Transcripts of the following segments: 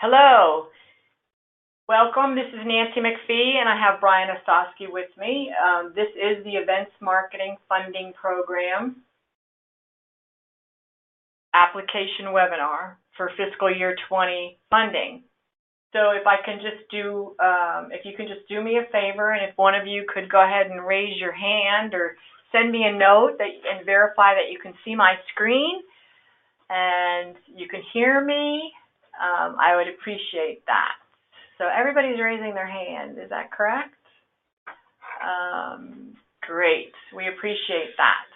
Hello, welcome. This is Nancy McPhee, and I have Brian Ostosky with me. This is the Events Marketing Funding Program application webinar for fiscal year 20 funding. So if you can just do me a favor, and if one of you could go ahead and raise your hand or send me a note and verify that you can see my screen and you can hear me. I would appreciate that. So everybody's raising their hand, is that correct? Great, we appreciate that.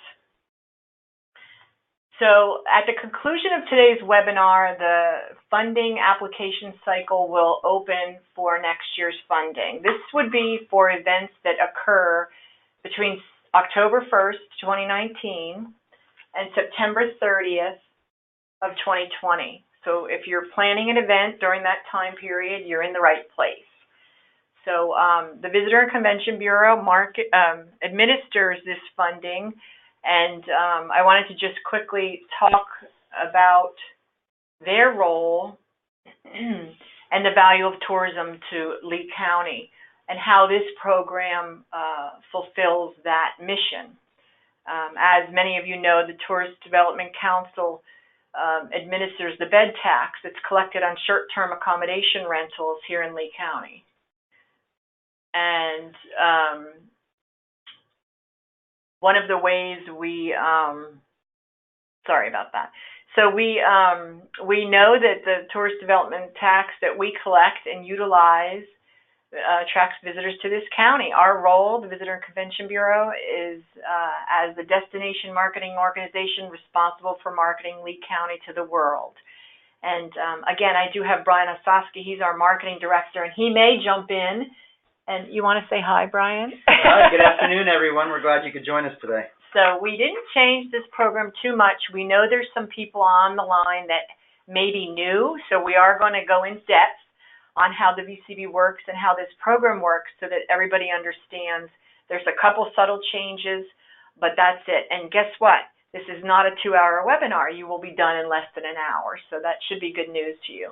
So at the conclusion of today's webinar, the funding application cycle will open for next year's funding. This would be for events that occur between October 1st, 2019 and September 30th of 2020. So if you're planning an event during that time period, you're in the right place. So the Visitor and Convention Bureau administers this funding, and I wanted to just quickly talk about their role and the value of tourism to Lee County and how this program fulfills that mission. As many of you know, the Tourist Development Council administers the bed tax that's collected on short-term accommodation rentals here in Lee County. And one of the ways we, sorry about that. So we know that the tourist development tax that we collect and utilize attracts visitors to this county. Our role, the Visitor and Convention Bureau, is as the destination marketing organization responsible for marketing Lee County to the world. And again, I do have Brian Ostosky. He's our marketing director, and he may jump in. And you want to say hi, Brian? Hi, good afternoon, everyone. We're glad you could join us today. So we didn't change this program too much. We know there's some people on the line that may be new, so we are going to go in depth on how the VCB works and how this program works so that everybody understands. There's a couple subtle changes, but that's it. And guess what? This is not a 2-hour webinar. You will be done in less than an hour, so that should be good news to you.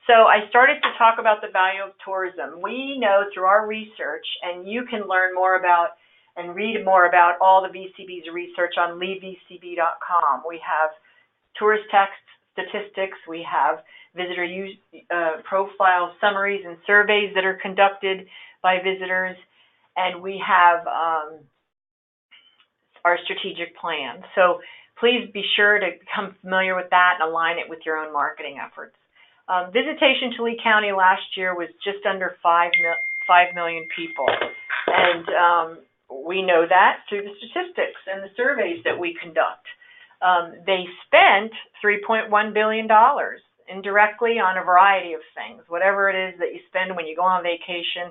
So I started to talk about the value of tourism. We know through our research, and you can learn more about and read more about all the VCB's research on leevcb.com. We have tourist tax statistics, we have visitor use profile summaries and surveys that are conducted by visitors, and we have our strategic plan. So please be sure to become familiar with that and align it with your own marketing efforts. Visitation to Lee County last year was just under 5 million people, and we know that through the statistics and the surveys that we conduct. They spent $3.1 billion indirectly on a variety of things. Whatever it is that you spend when you go on vacation,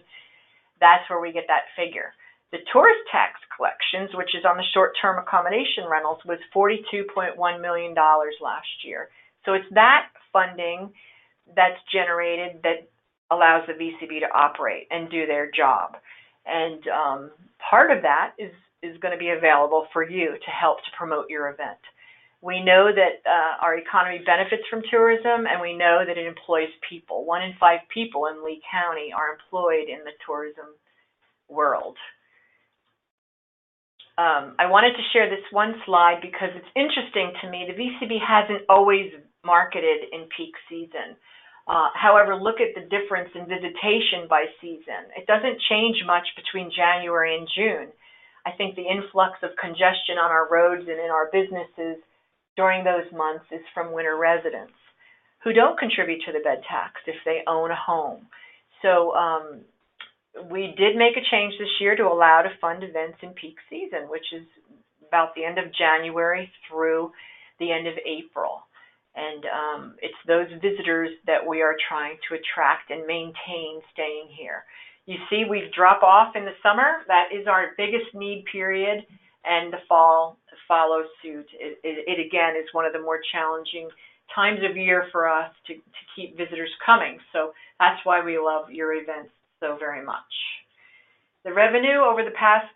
that's where we get that figure. The tourist tax collections, which is on the short-term accommodation rentals, was $42.1 million last year. So it's that funding that's generated that allows the VCB to operate and do their job. And part of that is going to be available for you to help to promote your event. We know that our economy benefits from tourism, and we know that it employs people. 1 in 5 people in Lee County are employed in the tourism world. I wanted to share this one slide because it's interesting to me. The VCB hasn't always marketed in peak season. However, look at the difference in visitation by season. It doesn't change much between January and June. I think the influx of congestion on our roads and in our businesses during those months is from winter residents who don't contribute to the bed tax if they own a home. So we did make a change this year to allow to fund events in peak season, which is about the end of January through the end of April. And it's those visitors that we are trying to attract and maintain staying here. You see, we drop off in the summer. That is our biggest need period, and the fall follows suit. It again is one of the more challenging times of year for us to keep visitors coming. So that's why we love your events so very much. The revenue over the past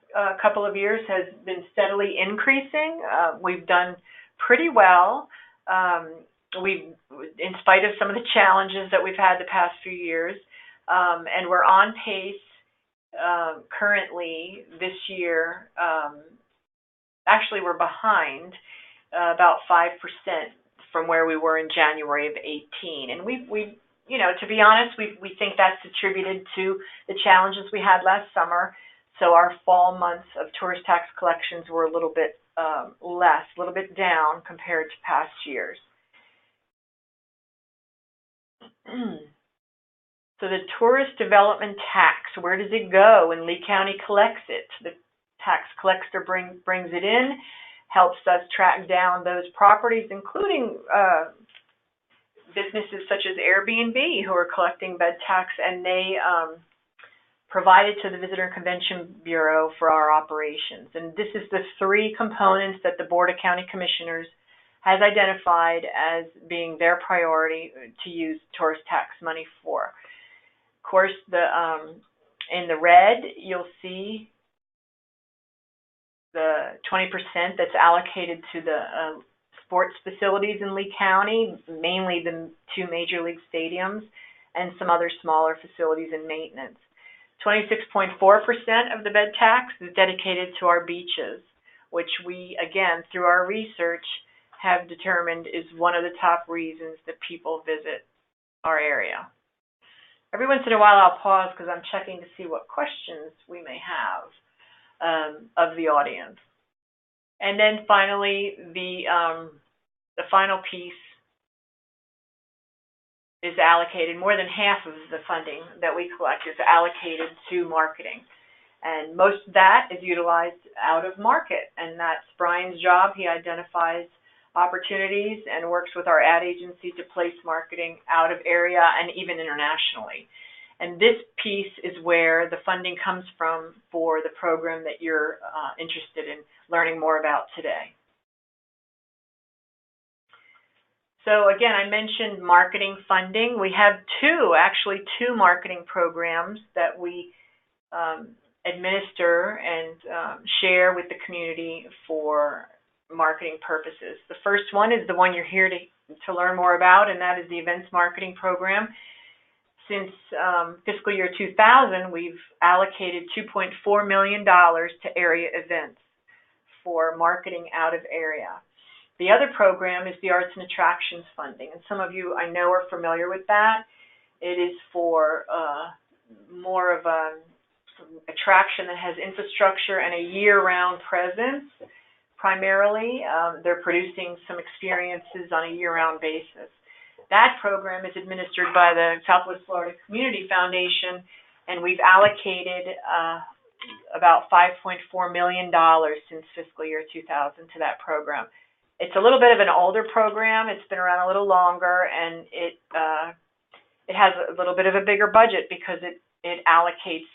couple of years has been steadily increasing. We've done pretty well. in spite of some of the challenges that we've had the past few years, and we're on pace currently this year. Actually, we're behind about 5% from where we were in January of 18. And we to be honest, we think that's attributed to the challenges we had last summer. So our fall months of tourist tax collections were a little bit less, a little bit down compared to past years. So the tourist development tax, where does it go? And Lee County collects it. The tax collector brings it in, helps us track down those properties, including businesses such as Airbnb who are collecting bed tax, and they provide it to the Visitor and Convention Bureau for our operations. And this is the three components that the Board of County Commissioners has identified as being their priority to use tourist tax money for. Of course, in the red, you'll see the 20% that's allocated to the sports facilities in Lee County, mainly the two major league stadiums and some other smaller facilities and maintenance. 26.4% of the bed tax is dedicated to our beaches, which we, again, through our research, have determined is one of the top reasons that people visit our area. Every once in a while I'll pause because I'm checking to see what questions we may have of the audience. And then finally, the final piece is allocated. More than half of the funding that we collect is allocated to marketing. And most of that is utilized out of market. And that's Brian's job. He identifies opportunities and works with our ad agency to place marketing out of area and even internationally. And this piece is where the funding comes from for the program that you're interested in learning more about today. So again, I mentioned marketing funding. We have actually two marketing programs that we administer and share with the community for marketing purposes. The first one is the one you're here to learn more about, and that is the events marketing program. Since fiscal year 2000, we've allocated $2.4 million to area events for marketing out of area. The other program is the Arts and Attractions funding, and some of you I know are familiar with that. It is for more of an attraction that has infrastructure and a year-round presence. Primarily, they're producing some experiences on a year-round basis. That program is administered by the Southwest Florida Community Foundation, and we've allocated about $5.4 million since fiscal year 2000 to that program. It's a little bit of an older program. It's been around a little longer, and it has a little bit of a bigger budget because it allocates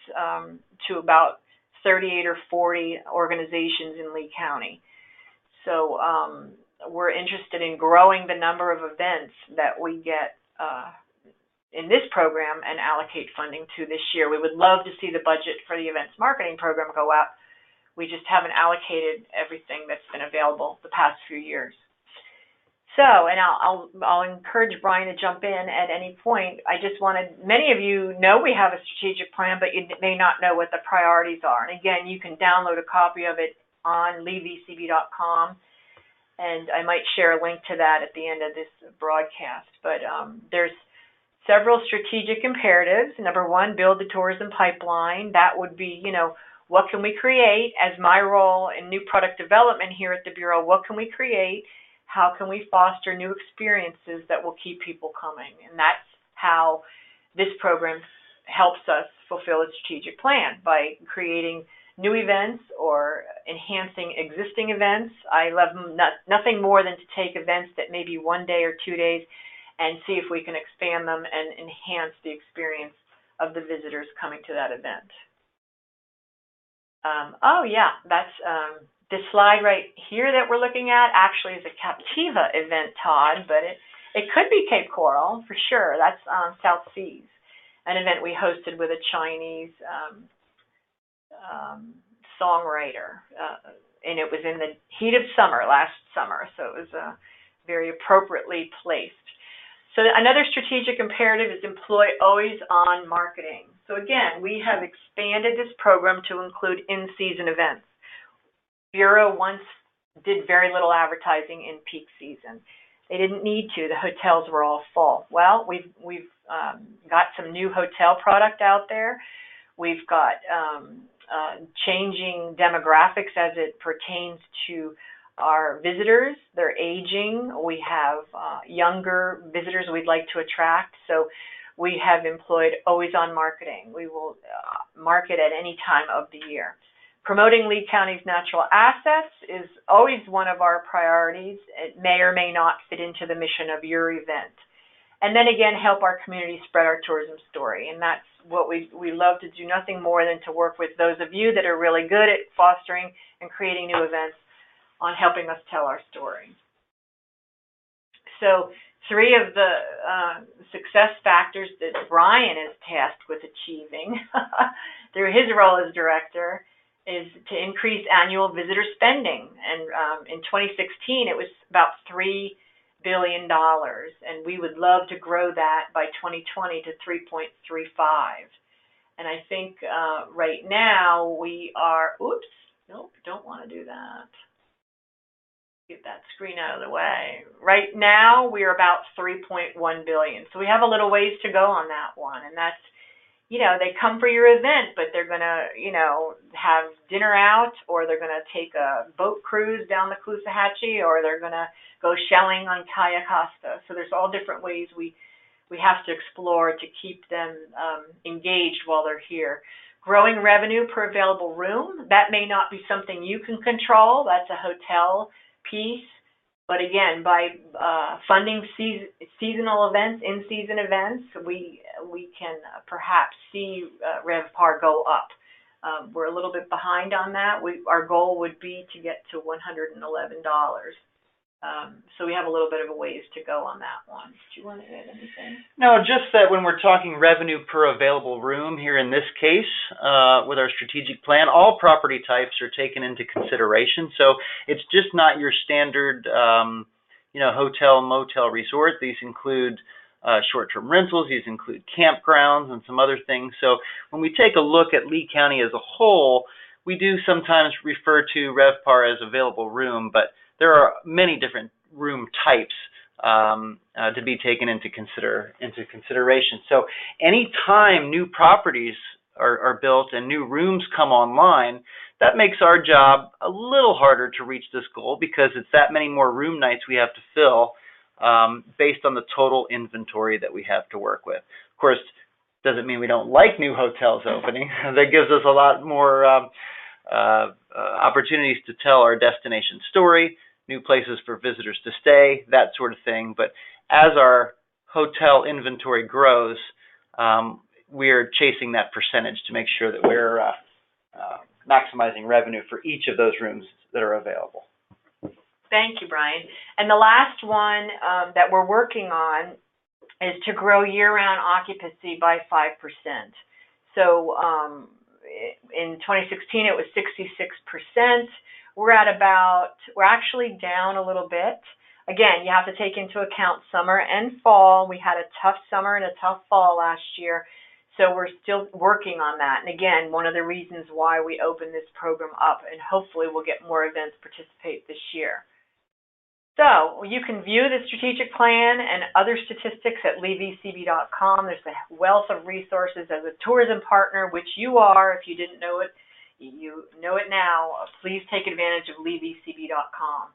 to about 38 or 40 organizations in Lee County. So we're interested in growing the number of events that we get in this program and allocate funding to this year. We would love to see the budget for the events marketing program go up. We just haven't allocated everything that's been available the past few years. So, and I'll encourage Brian to jump in at any point. I just wanted, many of you know we have a strategic plan, but you may not know what the priorities are. And again, you can download a copy of it on leevcb.com, and I might share a link to that at the end of this broadcast. But there's several strategic imperatives. Number one, build the tourism pipeline. That would be, what can we create? As my role in new product development here at the Bureau, what can we create? How can we foster new experiences that will keep people coming? And that's how this program helps us fulfill a strategic plan, by creating new events or enhancing existing events. I love nothing more than to take events that may be 1 day or 2 days and see if we can expand them and enhance the experience of the visitors coming to that event. That's this slide right here that we're looking at actually is a Captiva event, Todd, but it could be Cape Coral for sure. That's South Seas, an event we hosted with a Chinese songwriter, and it was in the heat of summer last summer, so it was very appropriately placed. So another strategic imperative is employ always-on marketing. So again, we have expanded this program to include in-season events. Bureau once did very little advertising in peak season. They didn't need to. The hotels were all full. Well, we've got some new hotel product out there. We've got changing demographics as it pertains to our visitors. They're aging. We have younger visitors we'd like to attract. So we have employed always-on marketing. We will market at any time of the year. Promoting Lee County's natural assets is always one of our priorities. It may or may not fit into the mission of your event. And then again, help our community spread our tourism story. And that's what we love to do, nothing more than to work with those of you that are really good at fostering and creating new events on helping us tell our story. So 3 of the success factors that Brian is tasked with achieving through his role as director is to increase annual visitor spending. And in 2016, it was about $3 billion, and we would love to grow that by 2020 to 3.35. And I think right now we are, oops, nope, don't want to do that. Get that screen out of the way. Right now we're about 3.1 billion. So we have a little ways to go on that one, and that's, you know, they come for your event, but they're going to, you know, have dinner out, or they're going to take a boat cruise down the Caloosahatchee, or they're going to go shelling on Cayo Costa. So there's all different ways we have to explore to keep them engaged while they're here. Growing revenue per available room, that may not be something you can control. That's a hotel piece. But again, by funding seasonal events, in-season events, we can perhaps see RevPAR go up. We're a little bit behind on that. Our goal would be to get to $111. So we have a little bit of a ways to go on that one. Do you want to add anything? No, just that when we're talking revenue per available room here in this case, with our strategic plan, all property types are taken into consideration. So it's just not your standard, hotel, motel, resort. These include short-term rentals. These include campgrounds and some other things. So when we take a look at Lee County as a whole, we do sometimes refer to RevPAR as available room, but there are many different room types to be taken into consideration. So anytime new properties are built and new rooms come online, that makes our job a little harder to reach this goal, because it's that many more room nights we have to fill based on the total inventory that we have to work with. Of course, doesn't mean we don't like new hotels opening. That gives us a lot more opportunities to tell our destination story, new places for visitors to stay, that sort of thing. But as our hotel inventory grows, we're chasing that percentage to make sure that we're maximizing revenue for each of those rooms that are available. Thank you, Brian. And the last one that we're working on is to grow year-round occupancy by 5%. So in 2016, it was 66%. We're actually down a little bit. Again, you have to take into account summer and fall. We had a tough summer and a tough fall last year, so we're still working on that. And again, one of the reasons why we opened this program up, and hopefully we'll get more events participate this year. So you can view the strategic plan and other statistics at leevcb.com. There's a wealth of resources as a tourism partner, which you are. If you didn't know it, you know it now. Please take advantage of leevcb.com.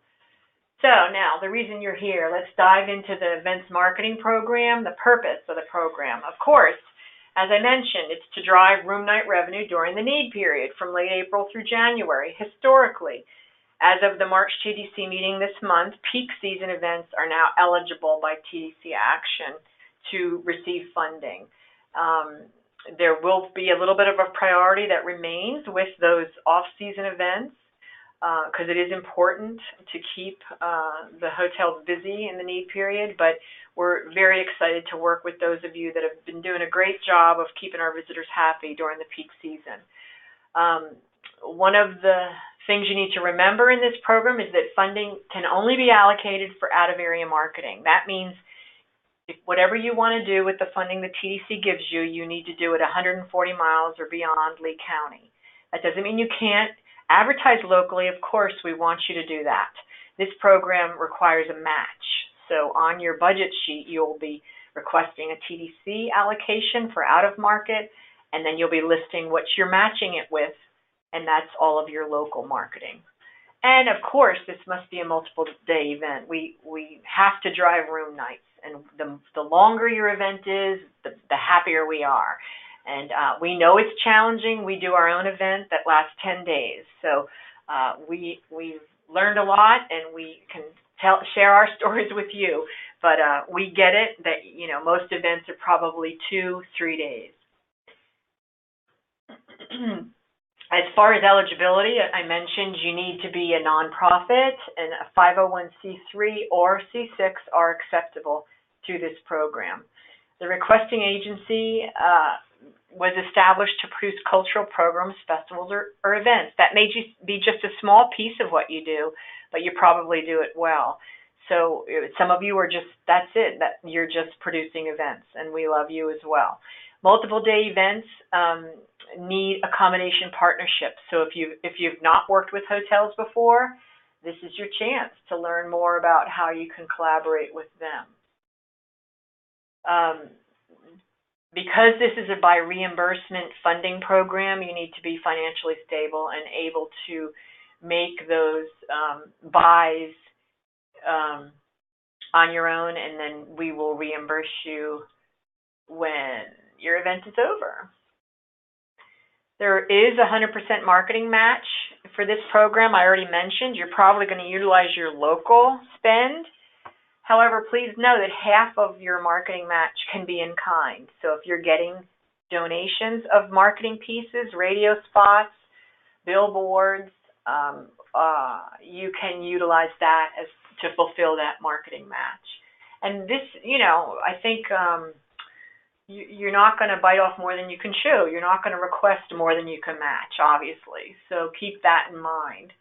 So now, the reason you're here, let's dive into the events marketing program, the purpose of the program. Of course, as I mentioned, it's to drive room night revenue during the need period from late April through January. Historically, as of the March TDC meeting this month, peak season events are now eligible by TDC action to receive funding. There will be a little bit of a priority that remains with those off-season events because it is important to keep the hotels busy in the need period, but we're very excited to work with those of you that have been doing a great job of keeping our visitors happy during the peak season. One of the Things you need to remember in this program is that funding can only be allocated for out-of-area marketing. That means if whatever you want to do with the funding the TDC gives you, you need to do it 140 miles or beyond Lee County. That doesn't mean you can't advertise locally. Of course, we want you to do that. This program requires a match. So on your budget sheet, you'll be requesting a TDC allocation for out-of-market, and then you'll be listing what you're matching it with, and that's all of your local marketing. And of course, this must be a multiple day event. We have to drive room nights, and the longer your event is, the happier we are. And we know it's challenging. We do our own event that lasts 10 days. So we've learned a lot, and we can share our stories with you. But we get it that, you know, most events are probably 2-3 days. As far as eligibility, I mentioned you need to be a nonprofit, and a 501c3 or C6 are acceptable through this program. The requesting agency was established to produce cultural programs, festivals, or events. That may be just a small piece of what you do, but you probably do it well. So some of you are just, that's it, that you're just producing events, and we love you as well. Multiple day events need accommodation partnerships. So if you've not worked with hotels before, this is your chance to learn more about how you can collaborate with them. Because this is a by reimbursement funding program, you need to be financially stable and able to make those buys on your own, and then we will reimburse you when your event is over. There is a 100% marketing match for this program. I already mentioned you're probably going to utilize your local spend. However, please know that half of your marketing match can be in kind. So if you're getting donations of marketing pieces, radio spots, billboards, you can utilize that as to fulfill that marketing match. And this, you know, I think you're not going to bite off more than you can chew. You're not going to request more than you can match, obviously. So keep that in mind.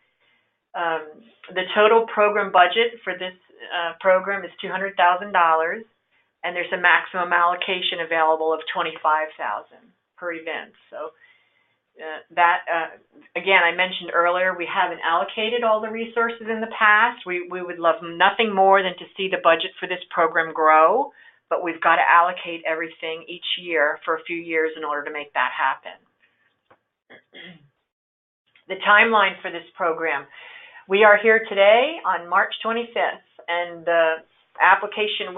The total program budget for this program is $200,000, and there's a maximum allocation available of $25,000 per event. So again, I mentioned earlier, we haven't allocated all the resources in the past. We would love nothing more than to see the budget for this program grow, but we've got to allocate everything each year for a few years in order to make that happen. The timeline for this program. We are here today on March 25th, and the application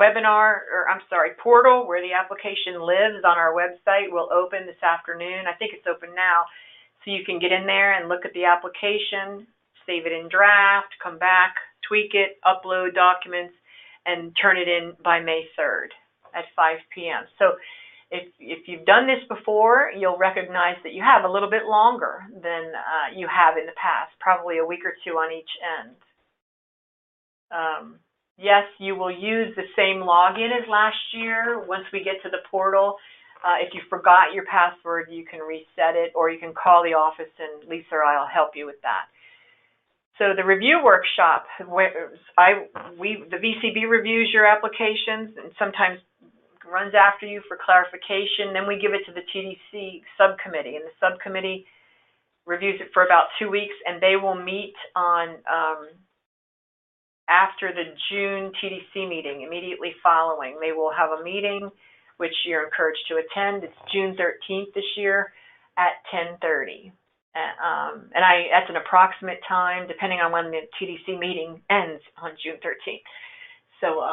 portal where the application lives on our website will open this afternoon. I think it's open now, so you can get in there and look at the application, save it in draft, come back, tweak it, upload documents, and turn it in by May 3rd at 5 p.m. So if you've done this before, you'll recognize that you have a little bit longer than you have in the past, probably a week or two on each end. Yes, you will use the same login as last year once we get to the portal. If you forgot your password, you can reset it, or you can call the office and Lisa or I will help you with that. So the review workshop, the VCB reviews your applications and sometimes runs after you for clarification. Then we give it to the TDC subcommittee, and the subcommittee reviews it for about 2 weeks, and they will meet on after the June TDC meeting, immediately following. They will have a meeting which you're encouraged to attend. It's June 13th this year at 10:30. And that's an approximate time, depending on when the TDC meeting ends on June 13th. So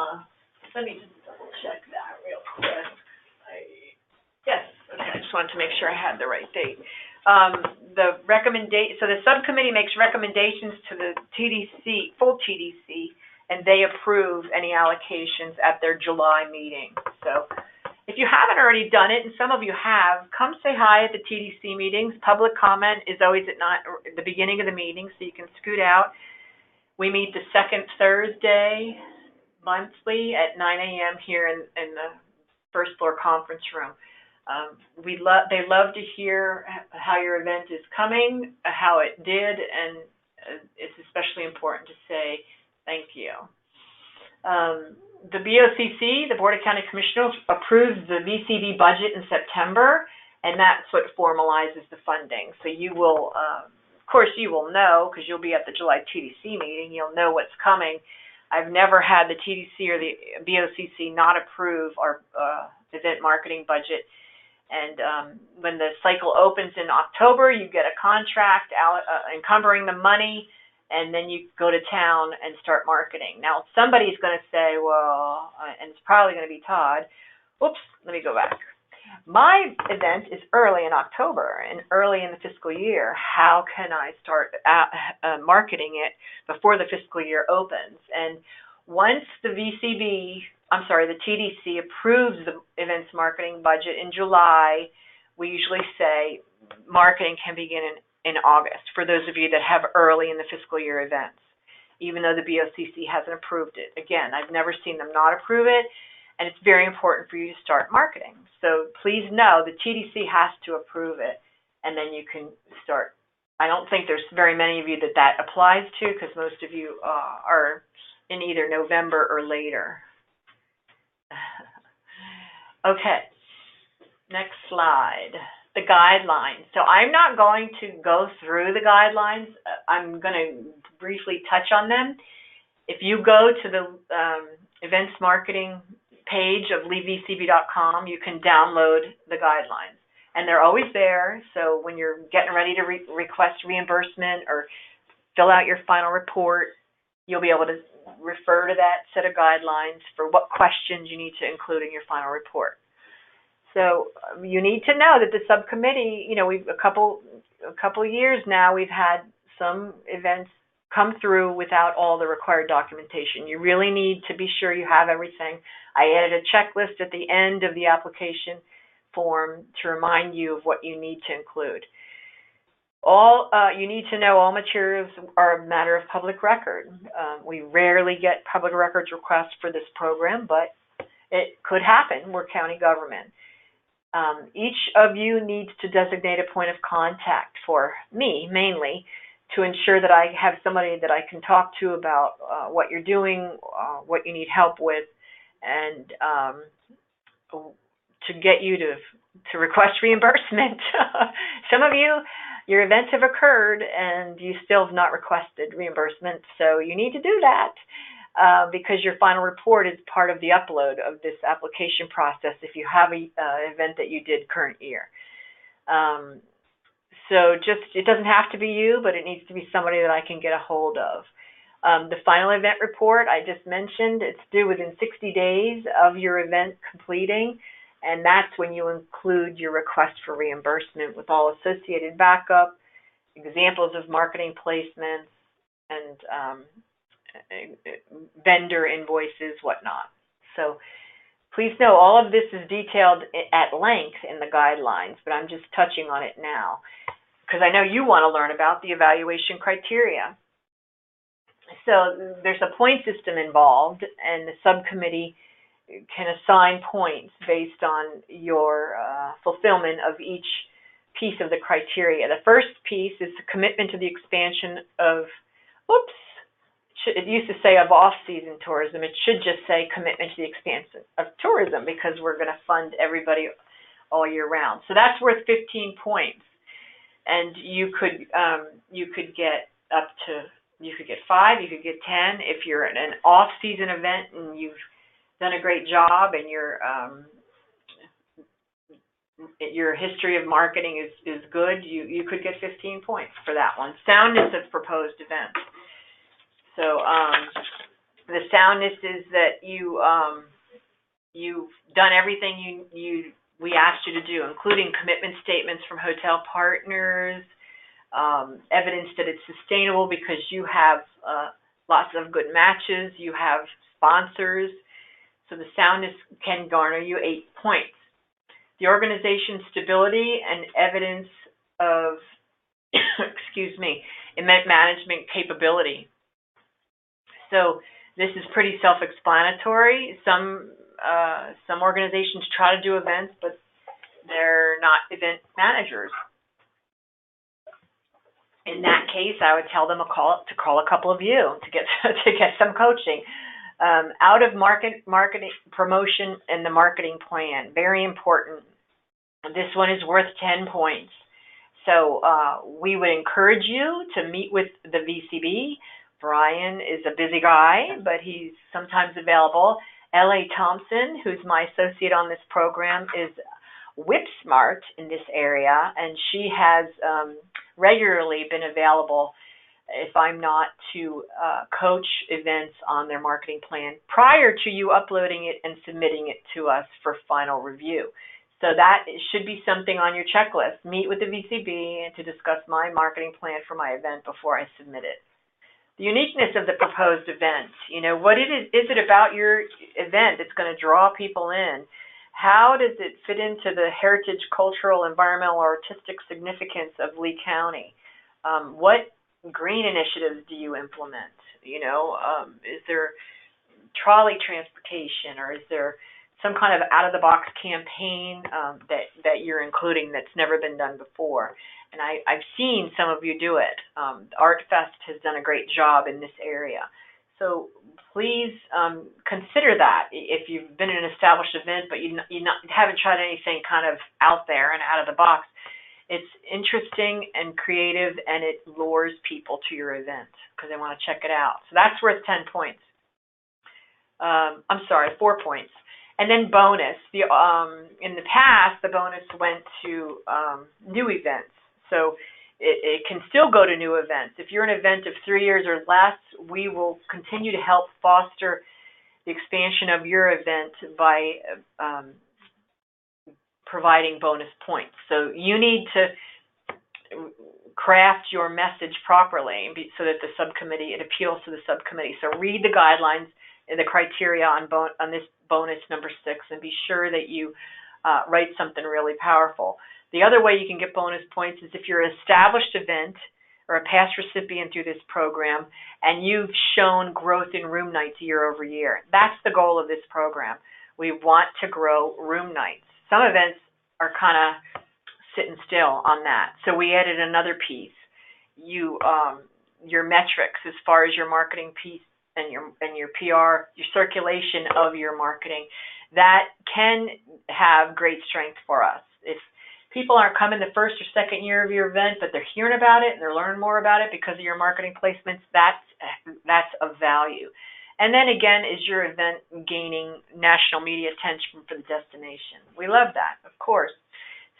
let me just double check that real quick. Yes, okay, I just wanted to make sure I had the right date. So the subcommittee makes recommendations to the TDC, full TDC, and they approve any allocations at their July meeting. So if you haven't already done it, and some of you have, come say hi at the TDC meetings. Public comment is always at the beginning of the meeting, so you can scoot out. We meet the second Thursday monthly at 9 a.m. here in the first floor conference room. They love to hear how your event is coming, how it did, and it's especially important to say thank you. The BOCC, the Board of County Commissioners, approves the VCB budget in September, and that's what formalizes the funding. So you will, of course, you will know, because you'll be at the July TDC meeting, you'll know what's coming. I've never had the TDC or the BOCC not approve our event marketing budget. And when the cycle opens in October, you get a contract encumbering the money, and then you go to town and start marketing. Now, somebody's going to say, well, and it's probably going to be Todd. Oops, let me go back. My event is early in October and early in the fiscal year. How can I start marketing it before the fiscal year opens? And once the TDC approves the events marketing budget in July, we usually say marketing can begin in August for those of you that have early in the fiscal year events, even though the BOCC hasn't approved it. Again, I've never seen them not approve it, and it's very important for you to start marketing. So please know the TDC has to approve it, and then you can start. I don't think there's very many of you that applies to, because most of you are in either November or later. Okay, next slide. The guidelines. So I'm not going to go through the guidelines. I'm going to briefly touch on them. If you go to the events marketing page of leavevcb.com, you can download the guidelines. And they're always there, so when you're getting ready to request reimbursement or fill out your final report, you'll be able to refer to that set of guidelines for what questions you need to include in your final report. So you need to know that the subcommittee, we've a couple years now, we've had some events come through without all the required documentation. You really need to be sure you have everything. I added a checklist at the end of the application form to remind you of what you need to include. You need to know all materials are a matter of public record. We rarely get public records requests for this program, but it could happen. We're county government. Each of you needs to designate a point of contact for me, mainly, to ensure that I have somebody that I can talk to about what you're doing, what you need help with, and to get you to request reimbursement. Some of you, your events have occurred and you still have not requested reimbursement, so you need to do that because your final report is part of the upload of this application process if you have an event that you did current year. So it doesn't have to be you, but it needs to be somebody that I can get a hold of. The final event report I just mentioned, it's due within 60 days of your event completing, and that's when you include your request for reimbursement with all associated backup, examples of marketing placements, and vendor invoices, whatnot. So please know all of this is detailed at length in the guidelines, but I'm just touching on it now because I know you want to learn about the evaluation criteria. So there's a point system involved, and the subcommittee can assign points based on your fulfillment of each piece of the criteria. The first piece is the commitment to the expansion of, it used to say of off-season tourism. It should just say commitment to the expansion of tourism because we're going to fund everybody all year round. So that's worth 15 points. And you could get up to, you could get 5, you could get 10. If you're at an off-season event and you've done a great job and your history of marketing is good, you could get 15 points for that one. Soundness of proposed events. So the soundness is that you've done everything we asked you to do, including commitment statements from hotel partners, evidence that it's sustainable because you have lots of good matches, you have sponsors. So the soundness can garner you 8 points. The organization's stability and evidence of, event management capability. So this is pretty self-explanatory. Some organizations try to do events, but they're not event managers. In that case, I would tell them to call a couple of you to get to get some coaching. Out of marketing promotion and the marketing plan, very important. This one is worth 10 points. So we would encourage you to meet with the VCB. Brian is a busy guy, but he's sometimes available. L.A. Thompson, who's my associate on this program, is whip smart in this area, and she has regularly been available if I'm not to coach events on their marketing plan prior to you uploading it and submitting it to us for final review. So that should be something on your checklist. Meet with the VCB and to discuss my marketing plan for my event before I submit it. The uniqueness of the proposed event, what is it about your event that's going to draw people in? How does it fit into the heritage, cultural, environmental, or artistic significance of Lee County? What green initiatives do you implement? Is there trolley transportation, or is there some kind of out-of-the-box campaign that you're including that's never been done before? And I've seen some of you do it. Art Fest has done a great job in this area. So please consider that. If you've been in an established event but you haven't tried anything kind of out there and out of the box, it's interesting and creative, and it lures people to your event because they want to check it out. So that's worth 10 points. 4 points. And then bonus. In the past, the bonus went to new events. So it can still go to new events. If you're an event of 3 years or less, we will continue to help foster the expansion of your event by providing bonus points. So you need to craft your message properly so that it appeals to the subcommittee. So read the guidelines and the criteria on this bonus number 6, and be sure that you write something really powerful. The other way you can get bonus points is if you're an established event or a past recipient through this program and you've shown growth in room nights year over year. That's the goal of this program. We want to grow room nights. Some events are kind of sitting still on that. So we added another piece. Your metrics as far as your marketing piece and your PR, your circulation of your marketing, that can have great strength for us. If people aren't coming the first or second year of your event, but they're hearing about it and they're learning more about it because of your marketing placements, that's of value. And then again, is your event gaining national media attention for the destination? We love that, of course.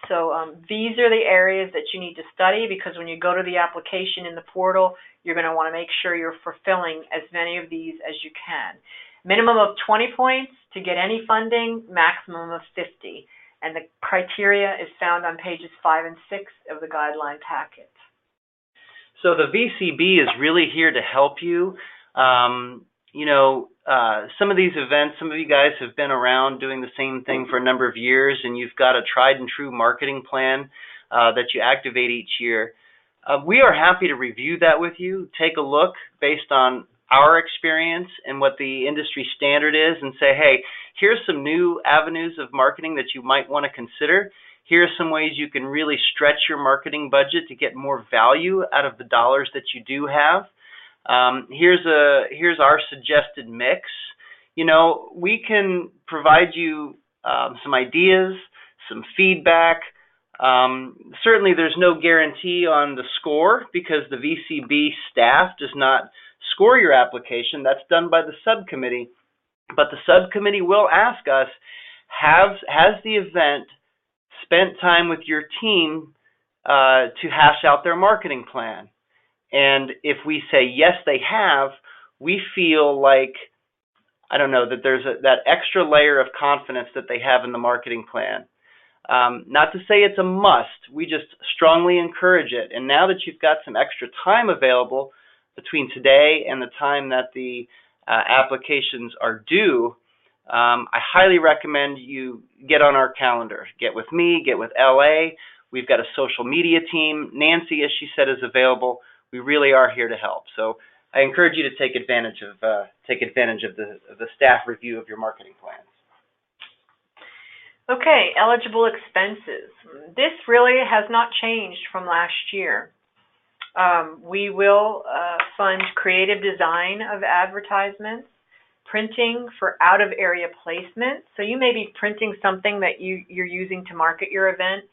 So these are the areas that you need to study, because when you go to the application in the portal, you're going to want to make sure you're fulfilling as many of these as you can. Minimum of 20 points to get any funding, maximum of 50. And the criteria is found on pages 5 and 6 of the guideline packet. So the VCB is really here to help you. Some of these events, some of you guys have been around doing the same thing for a number of years, and you've got a tried and true marketing plan that you activate each year. We are happy to review that with you, take a look based on our experience and what the industry standard is, and say, hey, here's some new avenues of marketing that you might want to consider. Here are some ways you can really stretch your marketing budget to get more value out of the dollars that you do have. Here's our suggested mix. We can provide you some ideas, some feedback. Certainly there's no guarantee on the score, because the VCB staff does not score your application. That's done by the subcommittee. But the subcommittee will ask us, has the event spent time with your team to hash out their marketing plan? And if we say yes, they have, we feel like, that there's that extra layer of confidence that they have in the marketing plan. Not to say it's a must, we just strongly encourage it. And now that you've got some extra time available between today and the time that the applications are due, I highly recommend you get on our calendar. Get with me, get with LA. We've got a social media team. Nancy, as she said, is available. We really are here to help. So I encourage you to take advantage of the staff review of your marketing plans. Okay, eligible expenses. This really has not changed from last year. We will fund creative design of advertisements, printing for out-of-area placement. So you may be printing something that you're using to market your event,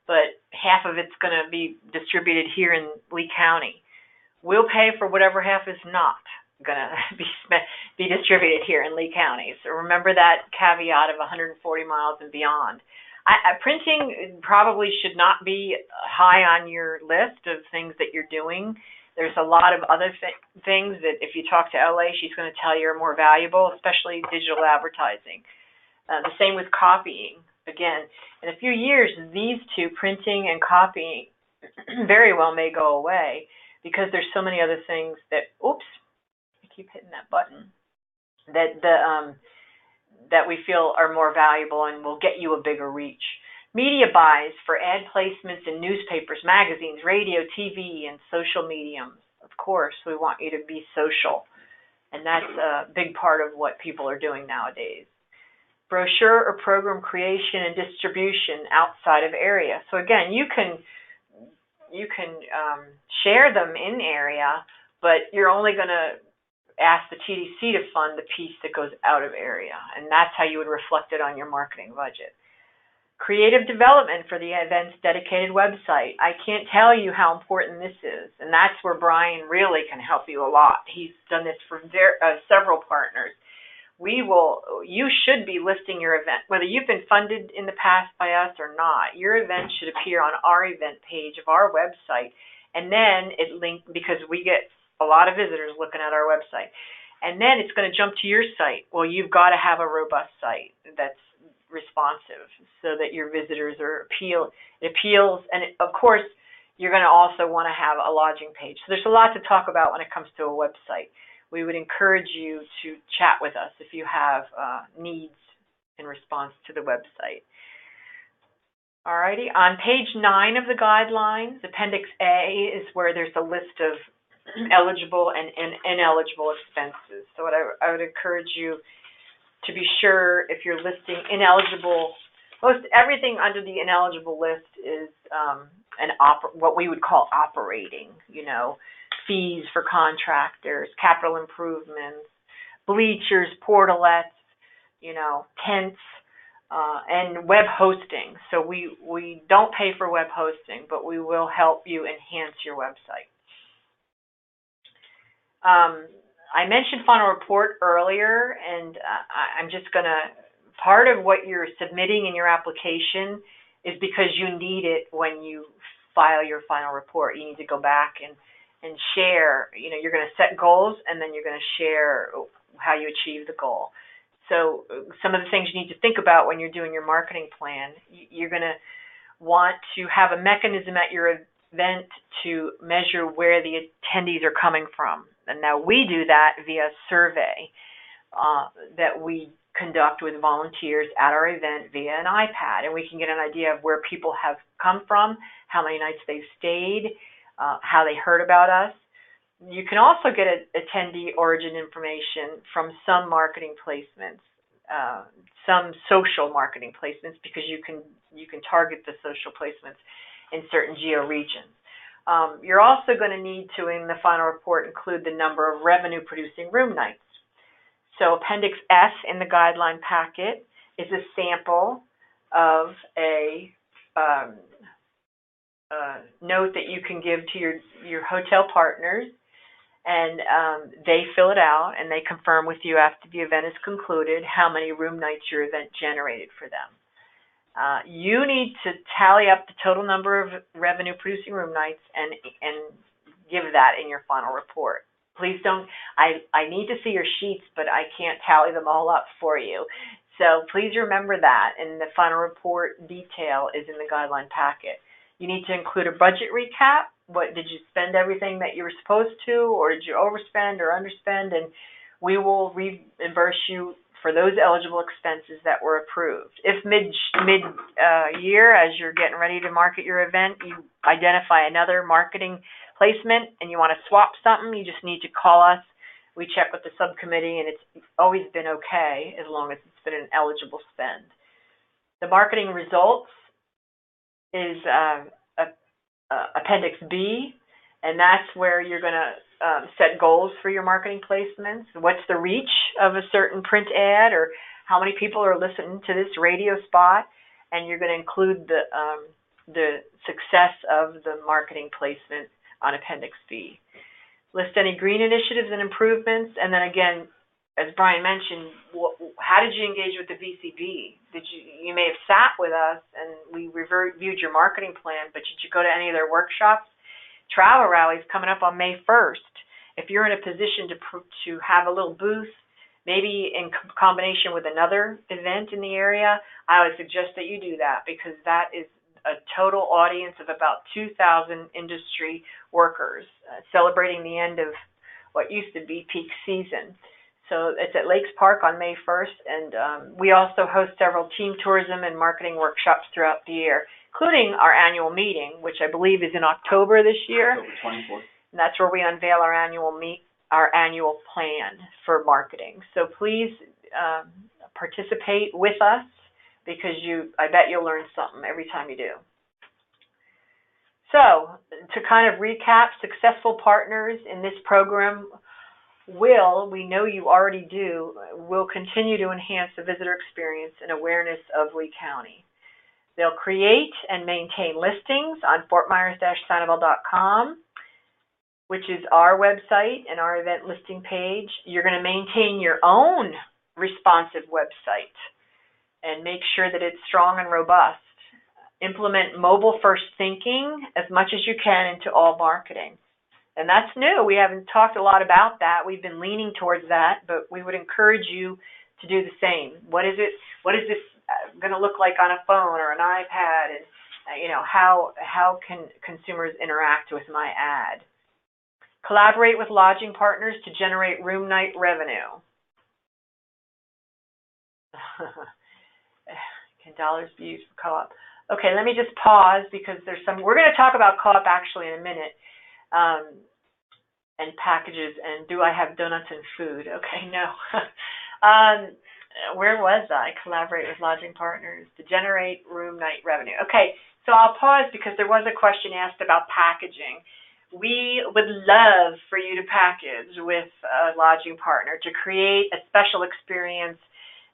but half of it's going to be distributed here in Lee County. We'll pay for whatever half is not going to be distributed here in Lee County. So remember that caveat of 140 miles and beyond. Printing probably should not be high on your list of things that you're doing. There's a lot of other things that if you talk to LA, she's going to tell you are more valuable, especially digital advertising. The same with copying. Again, in a few years, these two, printing and copying, very well may go away because there's so many other things that, oops, I keep hitting that button, that we feel are more valuable and will get you a bigger reach. Media buys for ad placements in newspapers, magazines, radio, TV, and social mediums. Of course, we want you to be social, and that's a big part of what people are doing nowadays. Brochure or program creation and distribution outside of area. So again, you can share them in area, but you're only going to ask the TDC to fund the piece that goes out of area, and that's how you would reflect it on your marketing budget. Creative development for the event's dedicated website. I can't tell you how important this is, and that's where Brian really can help you a lot. He's done this for several partners. You should be listing your event, whether you've been funded in the past by us or not. Your event should appear on our event page of our website, and then it linked, because we get a lot of visitors looking at our website, and then it's going to jump to your site. Well, you've got to have a robust site that's responsive so that your visitors it appeals, and of course you're going to also want to have a lodging page. So there's a lot to talk about when it comes to a website. We would encourage you to chat with us if you have needs in response to the website. Alrighty, on page 9 of the guidelines, Appendix A is where there's a list of eligible and ineligible expenses. So what I would encourage you to be sure, if you're listing ineligible, most everything under the ineligible list is what we would call operating, fees for contractors, capital improvements, bleachers, portalets, tents, and web hosting. So we don't pay for web hosting, but we will help you enhance your website. I mentioned final report earlier, and I'm just going to, part of what you're submitting in your application is because you need it when you file your final report. You need to go back and share, you're going to set goals, and then you're going to share how you achieve the goal. So some of the things you need to think about when you're doing your marketing plan, you're going to want to have a mechanism at your event to measure where the attendees are coming from. And now we do that via survey that we conduct with volunteers at our event via an iPad, and we can get an idea of where people have come from, how many nights they've stayed, how they heard about us. You can also get attendee origin information from some marketing placements, some social marketing placements, because you can target the social placements in certain geo-regions. You're also going to need to, in the final report, include the number of revenue-producing room nights. So Appendix F in the guideline packet is a sample of a note that you can give to your hotel partners, and they fill it out and they confirm with you after the event is concluded how many room nights your event generated for them. You need to tally up the total number of revenue-producing room nights and give that in your final report. Please don't, I need to see your sheets, but I can't tally them all up for you. So please remember that, and the final report detail is in the guideline packet. You need to include a budget recap. What, did you spend everything that you were supposed to, or did you overspend or underspend? And we will reimburse you for those eligible expenses that were approved. If mid-year, as you're getting ready to market your event, you identify another marketing placement and you want to swap something, you just need to call us. We check with the subcommittee, and it's always been okay as long as it's been an eligible spend. The marketing results is Appendix B, And that's where you're going to set goals for your marketing placements. What's the reach of a certain print ad, or how many people are listening to this radio spot? And you're going to include the success of the marketing placement on Appendix B. List any green initiatives and improvements, and then again, as Brian mentioned, how did you engage with the VCB? You may have sat with us and we reviewed your marketing plan, but did you go to any of their workshops? Travel Rally's coming up on May 1st. If you're in a position to have a little booth, maybe in combination with another event in the area, I would suggest that you do that, because that is a total audience of about 2,000 industry workers celebrating the end of what used to be peak season. So it's at Lakes Park on May 1st, and we also host several team tourism and marketing workshops throughout the year, including our annual meeting, which I believe is in October this year. October 24th. And that's where we unveil our annual plan for marketing. So please participate with us, because I bet you'll learn something every time you do. So to kind of recap, successful partners in this program we know you already do, will continue to enhance the visitor experience and awareness of Lee County. They'll create and maintain listings on fortmyers-sanibel.com, which is our website and our event listing page. You're going to maintain your own responsive website and make sure that it's strong and robust. Implement mobile-first thinking as much as you can into all marketing. And that's new. We haven't talked a lot about that. We've been leaning towards that, but we would encourage you to do the same. What is this going to look like on a phone or an iPad? And how can consumers interact with my ad? Collaborate with lodging partners to generate room night revenue. Can dollars be used for CoOp? Okay, let me just pause, because we're going to talk about CoOp actually in a minute. And packages, and do I have donuts and food? Okay, no. Where was I? Collaborate with lodging partners to generate room night revenue. Okay, so I'll pause because there was a question asked about packaging. We would love for you to package with a lodging partner to create a special experience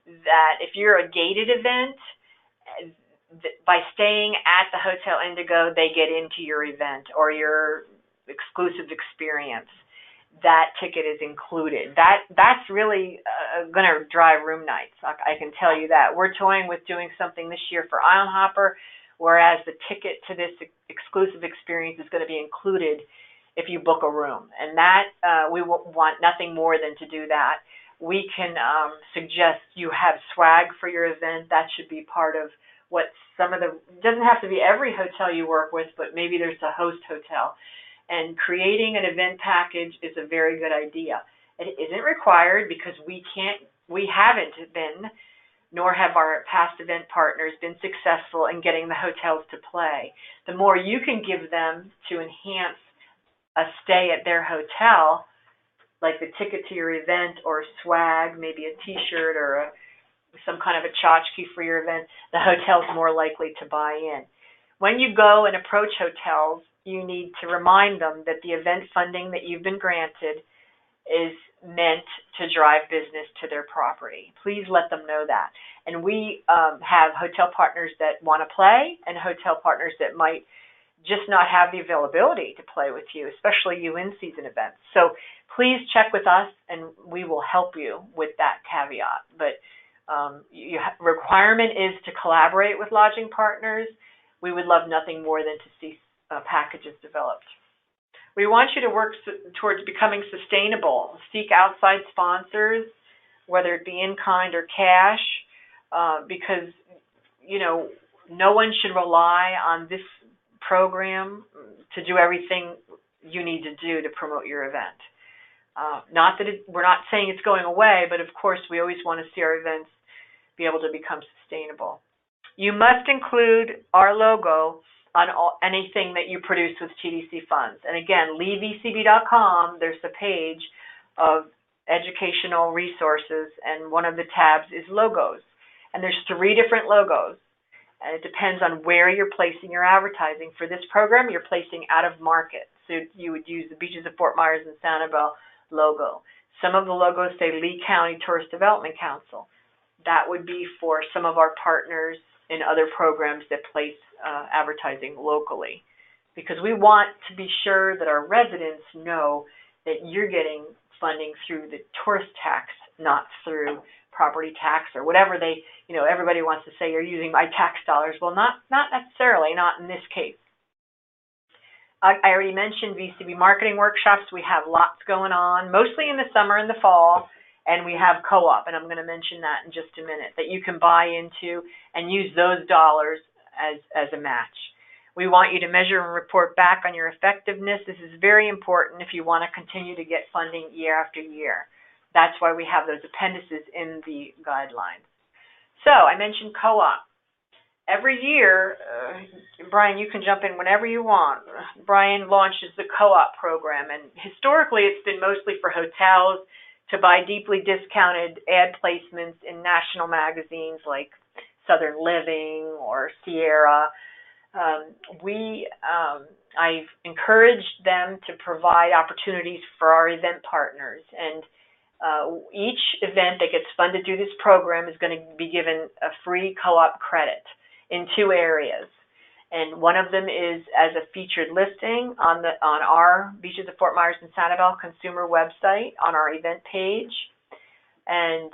that if you're a gated event, by staying at the Hotel Indigo, they get into your event or your exclusive experience. That ticket is included. That's really going to drive room nights. I can tell you that. We're toying with doing something this year for Island Hopper, whereas the ticket to this exclusive experience is going to be included if you book a room. And that we want nothing more than to do that. We can suggest you have swag for your event. That should be part of what doesn't have to be every hotel you work with, but maybe there's a host hotel. And creating an event package is a very good idea. It isn't required, because we haven't been, nor have our past event partners been successful in getting the hotels to play. The more you can give them to enhance a stay at their hotel, like the ticket to your event or swag, maybe a t-shirt or some kind of a tchotchke for your event, the hotel's more likely to buy in. When you go and approach hotels, you need to remind them that the event funding that you've been granted is meant to drive business to their property. Please let them know that. And we have hotel partners that want to play and hotel partners that might just not have the availability to play with you, especially you in-season events. So please check with us and we will help you with that caveat. But requirement is to collaborate with lodging partners. We would love nothing more than to see packages developed. We want you to work towards becoming sustainable. Seek outside sponsors, whether it be in kind or cash, because no one should rely on this program to do everything you need to do to promote your event. Not that we're not saying it's going away, but of course we always want to see our events be able to become sustainable. You must include our logo on anything that you produce with TDC funds. And again, leevcb.com, there's a page of educational resources, and one of the tabs is logos. And there's 3 different logos. And it depends on where you're placing your advertising. For this program, you're placing out of market. So you would use the Beaches of Fort Myers and Sanibel logo. Some of the logos say Lee County Tourist Development Council. That would be for some of our partners in other programs that place advertising locally, because we want to be sure that our residents know that you're getting funding through the tourist tax, not through property tax or whatever they, everybody wants to say you're using my tax dollars. Well, not necessarily, not in this case. I already mentioned VCB marketing workshops. We have lots going on, mostly in the summer and the fall, and we have CoOp, and I'm going to mention that in just a minute, that you can buy into and use those dollars as a match. We want you to measure and report back on your effectiveness. This is very important if you want to continue to get funding year after year. That's why we have those appendices in the guidelines. So I mentioned CoOp. Every year, Brian, you can jump in whenever you want. Brian launches the CoOp program, and historically it's been mostly for hotels to buy deeply discounted ad placements in national magazines like Southern Living or Sierra. I've encouraged them to provide opportunities for our event partners, and each event that gets funded through this program is going to be given a free CoOp credit in 2 areas. And one of them is as a featured listing on our Beaches of Fort Myers and Sanibel consumer website on our event page. And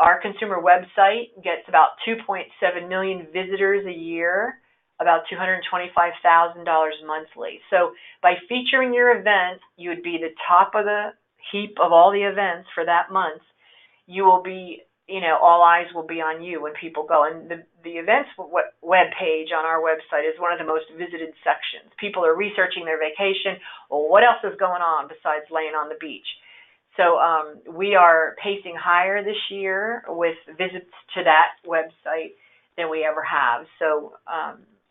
our consumer website gets about 2.7 million visitors a year, about $225,000 monthly. So by featuring your event, you would be the top of the heap of all the events for that month. You will be, all eyes will be on you when people go. And the events web page on our website is one of the most visited sections. People are researching their vacation. Well, what else is going on besides laying on the beach? So we are pacing higher this year with visits to that website than we ever have. So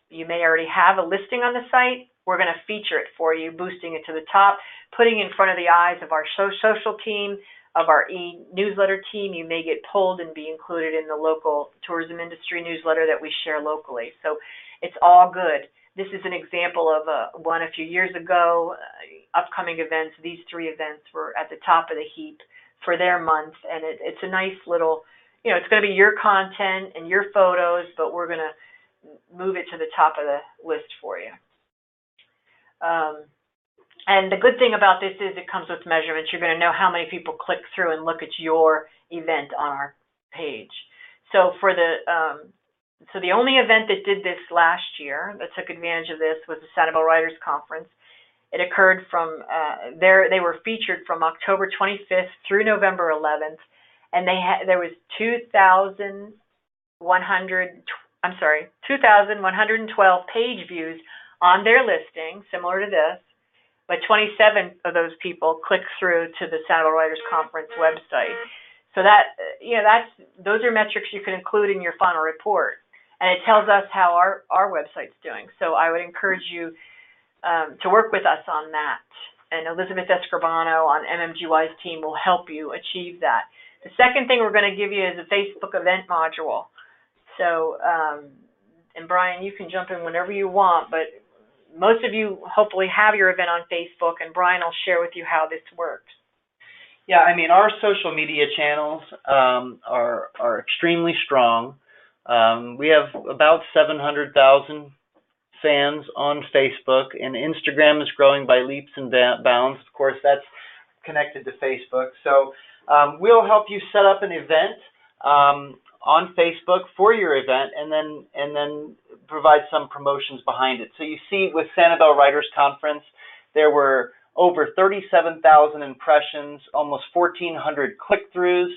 you may already have a listing on the site. We're going to feature it for you, boosting it to the top, putting in front of the eyes of our social team, of our e-newsletter team. You may get pulled and be included in the local tourism industry newsletter that we share locally. So it's all good. This is an example of one a few years ago. Upcoming events, these 3 events were at the top of the heap for their month, and it's a nice little, it's going to be your content and your photos, but we're going to move it to the top of the list for you. And the good thing about this is it comes with measurements. You're going to know how many people click through and look at your event on our page. So for the only event that did this last year, that took advantage of this, was the Sanibel Writers Conference. It occurred from they were featured from October 25th through November 11th, and there was 2,112 page views on their listing, similar to this. But 27 of those people clicked through to the Sanibel Writers Conference website. So those are metrics you can include in your final report, and it tells us how our website's doing. So I would encourage you to work with us on that. And Elizabeth Escribano on MMGY's team will help you achieve that. The second thing we're going to give you is a Facebook event module. So, and Brian, you can jump in whenever you want, but most of you hopefully have your event on Facebook, and Brian will share with you how this works. Yeah, I mean, our social media channels are extremely strong. We have about 700,000 fans on Facebook, and Instagram is growing by leaps and bounds. Of course, that's connected to Facebook. So we'll help you set up an event on Facebook for your event, and then provide some promotions behind it. So you see, with Sanibel Writers Conference, there were over 37,000 impressions, almost 1,400 click-throughs,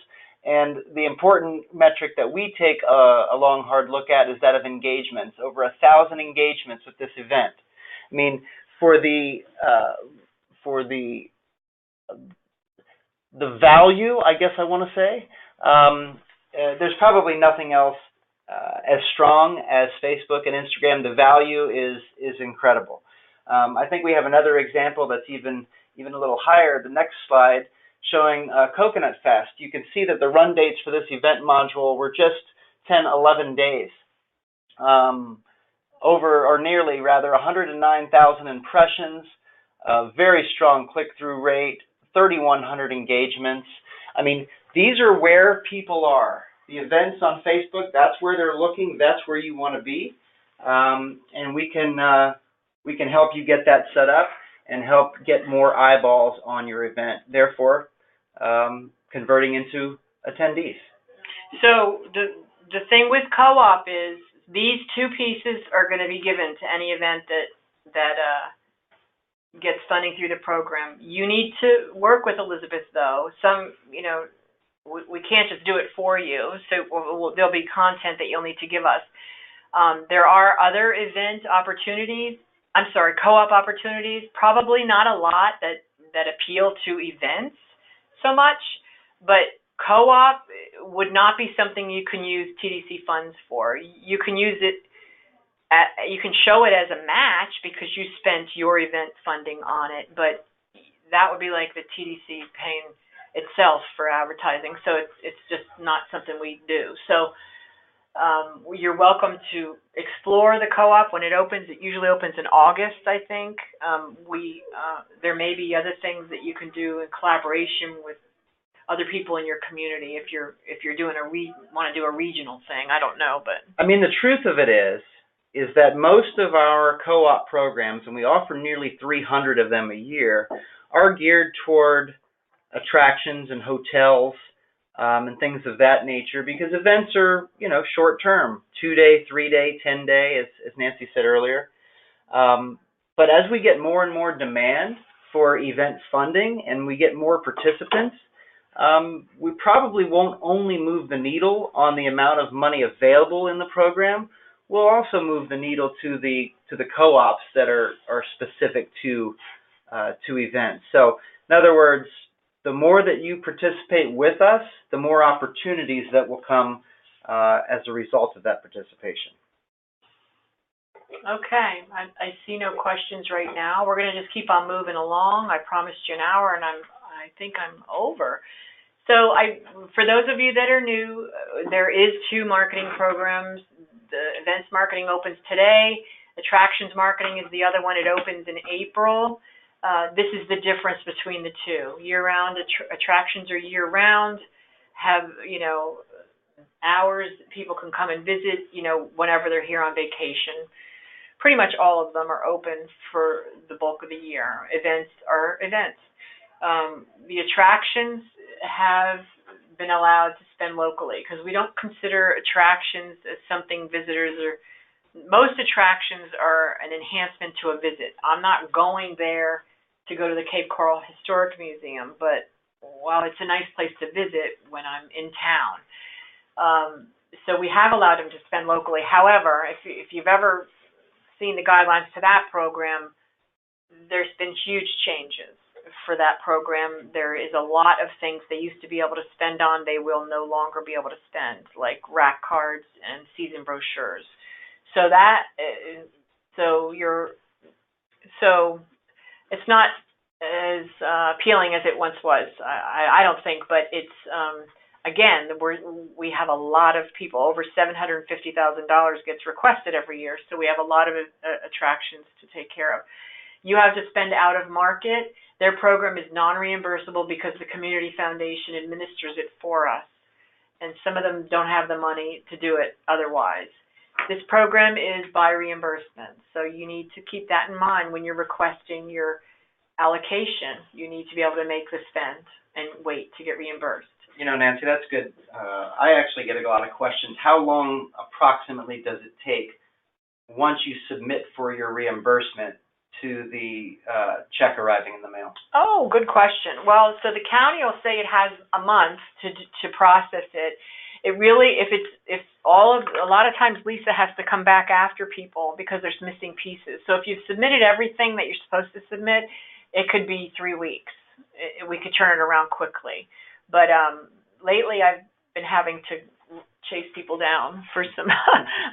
and the important metric that we take a long, hard look at is that of engagements. Over 1,000 engagements with this event. I mean, for the value, I guess I want to say, there's probably nothing else as strong as Facebook and Instagram. The value is incredible. I think we have another example that's even a little higher. The next slide, showing Coconut Fest. You can see that the run dates for this event module were just 10, 11 days. Nearly 109,000 impressions, very strong click-through rate, 3,100 engagements. I mean, these are where people are. The events on Facebook, that's where they're looking. That's where you want to be, and we can help you get that set up and help get more eyeballs on your event. Therefore, converting into attendees. So the thing with CoOp is these two pieces are going to be given to any event that gets funding through the program. You need to work with Elizabeth, though. We can't just do it for you, so there'll be content that you'll need to give us. There are other CoOp opportunities, probably not a lot that appeal to events so much, but CoOp would not be something you can use TDC funds for. You can use it, you can show it as a match because you spent your event funding on it, but that would be like the TDC paying itself for advertising, so it's just not something we do. So you're welcome to explore the CoOp when it opens. It usually opens in August, I think. There may be other things that you can do in collaboration with other people in your community if you're doing want to do a regional thing. I don't know, but I mean, the truth of it is that most of our CoOp programs, and we offer nearly 300 of them a year, are geared toward attractions and hotels and things of that nature, because events are, short term, 2-day, 3-day, 10-day, as Nancy said earlier. But as we get more and more demand for events funding and we get more participants, we probably won't only move the needle on the amount of money available in the program. We'll also move the needle to the co-ops that are specific to events. So, in other words, the more that you participate with us, the more opportunities that will come as a result of that participation. Okay, I see no questions right now. We're going to just keep on moving along. I promised you an hour, and I think I'm over. So for those of you that are new, there is 2 marketing programs. The events marketing opens today. Attractions marketing is the other one. It opens in April. This is the difference between the two. Year-round attractions are year-round, have, hours people can come and visit, whenever they're here on vacation. Pretty much all of them are open for the bulk of the year. Events are events. The attractions have been allowed to spend locally because we don't consider attractions as something visitors are. Most attractions are an enhancement to a visit. I'm not going there to go to the Cape Coral Historic Museum, but while it's a nice place to visit when I'm in town. So we have allowed them to spend locally. However, if you've ever seen the guidelines to that program, there's been huge changes for that program. There is a lot of things they used to be able to spend on they will no longer be able to spend, like rack cards and season brochures. So it's not as appealing as it once was. I don't think, but it's again, we have a lot of people. Over $750,000 gets requested every year, so we have a lot of attractions to take care of. You have to spend out of market. Their program is non-reimbursable because the Community Foundation administers it for us, and some of them don't have the money to do it otherwise. This program is by reimbursement, so you need to keep that in mind when you're requesting your allocation. You need to be able to make the spend and wait to get reimbursed. Nancy, that's good. I actually get a lot of questions. How long approximately does it take once you submit for your reimbursement to the check arriving in the mail? Oh, good question. Well, so the county will say it has a month to process it. It really, a lot of times Lisa has to come back after people because there's missing pieces. So if you've submitted everything that you're supposed to submit, it could be 3 weeks. We could turn it around quickly. But lately I've been having to chase people down for some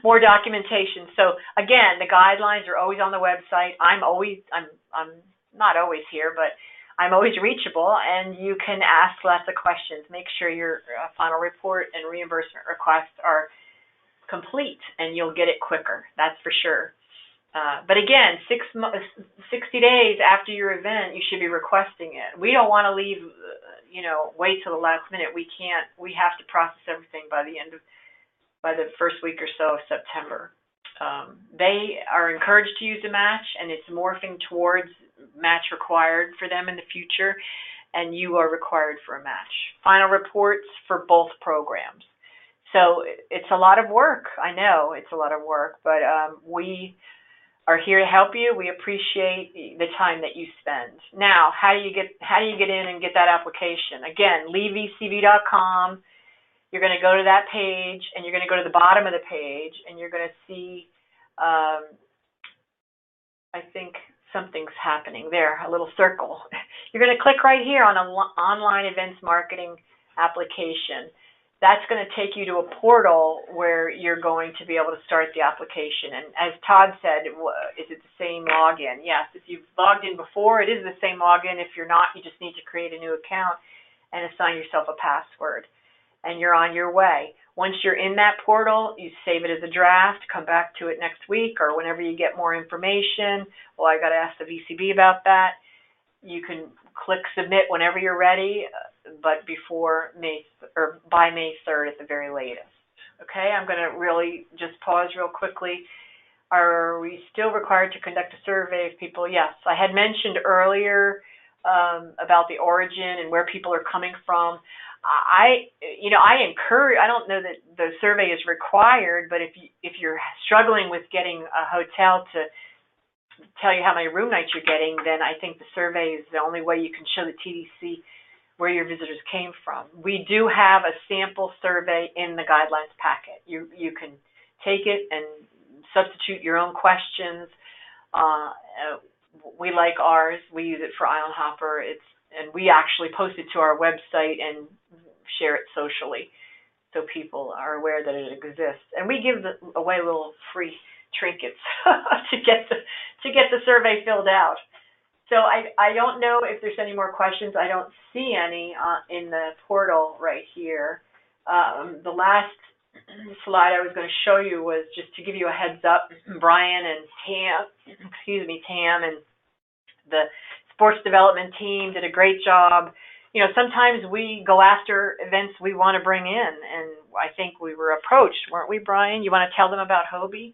more documentation. So again, the guidelines are always on the website. I'm not always here, but I'm always reachable, and you can ask lots of questions. Make sure your final report and reimbursement requests are complete, and you'll get it quicker. That's for sure. But again, 60 days after your event, you should be requesting it. We don't want to leave, wait till the last minute. We can't. We have to process everything by the first week or so of September. They are encouraged to use a match, and it's morphing towards match required for them in the future, and you are required for a match. Final reports for both programs. So it's a lot of work. I know it's a lot of work, but we are here to help you. We appreciate the time that you spend. Now, how do you get in and get that application? Again, leavevcb.com. You're going to go to that page, and you're going to go to the bottom of the page, and you're going to see, I think something's happening there, a little circle. You're going to click right here on an online events marketing application. That's going to take you to a portal where you're going to be able to start the application. And as Todd said, is it the same login? Yes, if you've logged in before, it is the same login. If you're not, you just need to create a new account and assign yourself a password. And you're on your way. Once you're in that portal, you save it as a draft, come back to it next week or whenever you get more information. Well, I got to ask the VCB about that. You can click submit whenever you're ready, but by May 3rd at the very latest. Okay, I'm going to really just pause real quickly. Are we still required to conduct a survey of people? Yes, I had mentioned earlier about the origin and where people are coming from. I encourage. I don't know that the survey is required, but if you're struggling with getting a hotel to tell you how many room nights you're getting, then I think the survey is the only way you can show the TDC where your visitors came from. We do have a sample survey in the guidelines packet. You can take it and substitute your own questions. We like ours. We use it for Island Hopper. And we actually post it to our website and share it socially so people are aware that it exists. And we give away little free trinkets to get the survey filled out. So I don't know if there's any more questions. I don't see any in the portal right here. The last slide I was going to show you was just to give you a heads up. Brian and Tam and the sports development team did a great job. Sometimes we go after events we want to bring in, and I think we were approached, weren't we, Brian? You want to tell them about Hobie?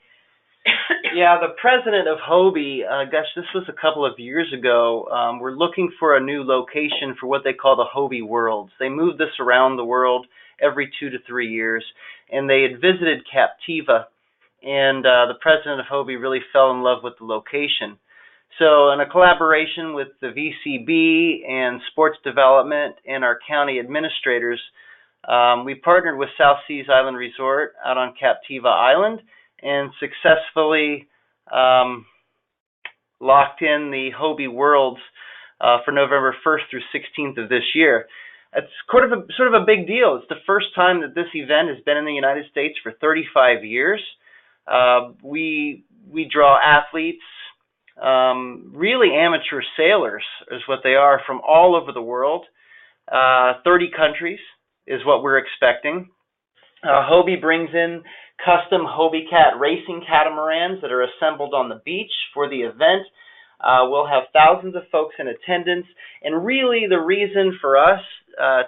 Yeah, the president of Hobie, this was a couple of years ago. We're looking for a new location for what they call the Hobie Worlds. They move this around the world every 2 to 3 years, and they had visited Captiva, and the president of Hobie really fell in love with the location. So in a collaboration with the VCB and sports development and our county administrators, we partnered with South Seas Island Resort out on Captiva Island and successfully locked in the Hobie Worlds for November 1st through 16th of this year. It's sort of a big deal. It's the first time that this event has been in the United States for 35 years. We draw athletes, really amateur sailors is what they are, from all over the world. 30 countries is what we're expecting. Hobie brings in custom Hobie Cat racing catamarans that are assembled on the beach for the event. We'll have thousands of folks in attendance, and really the reason for us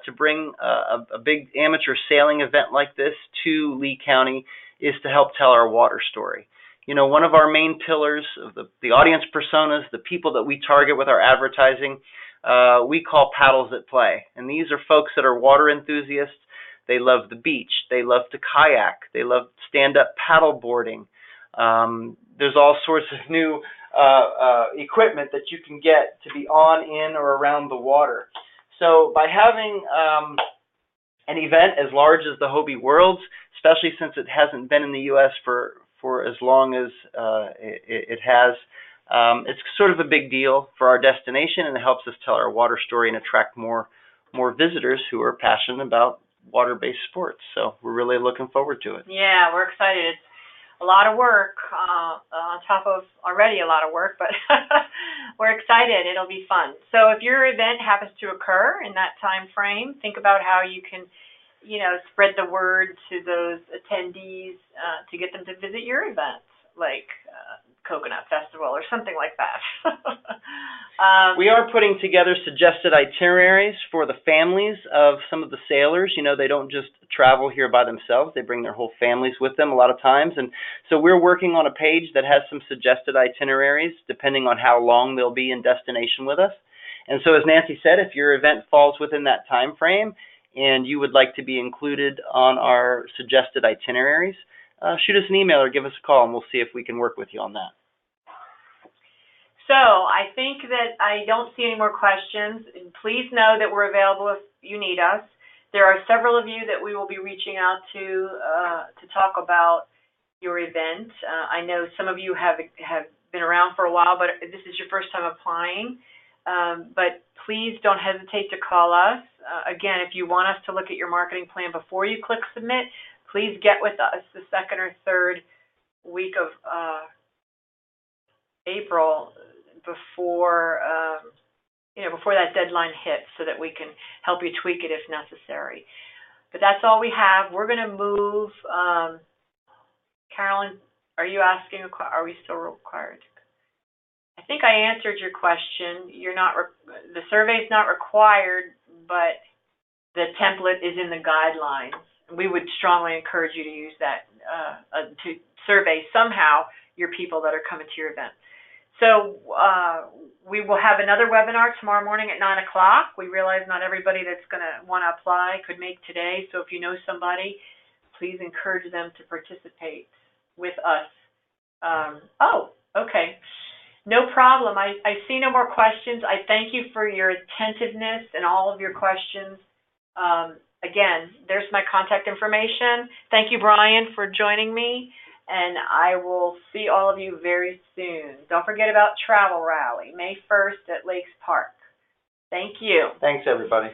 to bring a big amateur sailing event like this to Lee County is to help tell our water story. One of our main pillars of the audience personas, the people that we target with our advertising, we call paddles that play. And these are folks that are water enthusiasts. They love the beach. They love to kayak. They love stand-up paddle boarding. There's all sorts of new equipment that you can get to be on, in, or around the water. So by having an event as large as the Hobie Worlds, especially since it hasn't been in the U.S. for as long as it has, it's sort of a big deal for our destination, and it helps us tell our water story and attract more visitors who are passionate about water-based sports. So we're really looking forward to it. Yeah, we're excited. It's a lot of work on top of already a lot of work, but we're excited. It'll be fun. So if your event happens to occur in that time frame, think about how you can spread the word to those attendees to get them to visit your event. Like Coconut Festival or something like that. We are putting together suggested itineraries for the families of some of the sailors. You know, they don't just travel here by themselves. They bring their whole families with them a lot of times. And so we're working on a page that has some suggested itineraries depending on how long they'll be in destination with us. And so as Nancy said, if your event falls within that time frame and you would like to be included on our suggested itineraries, shoot us an email or give us a call and we'll see if we can work with you on that. So I think that I don't see any more questions. Please know that we're available if you need us. There are several of you that we will be reaching out to talk about your event. I know some of you have been around for a while, but this is your first time applying. But please don't hesitate to call us. Again, if you want us to look at your marketing plan before you click submit, please get with us the second or third week of April before before that deadline hits, so that we can help you tweak it if necessary. But that's all we have. We're going to move. Carolyn, are you asking? Are we still required? I think I answered your question. You're not. The survey is not required, but the template is in the guidelines. We would strongly encourage you to use that to survey somehow your people that are coming to your event. So we will have another webinar tomorrow morning at 9 o'clock. We realize not everybody that's going to want to apply could make today. So if you know somebody, please encourage them to participate with us. Okay. No problem. I see no more questions. I thank you for your attentiveness and all of your questions. Again, there's my contact information. Thank you, Brian, for joining me, and I will see all of you very soon. Don't forget about Travel Rally, May 1st at Lakes Park. Thank you. Thanks, everybody.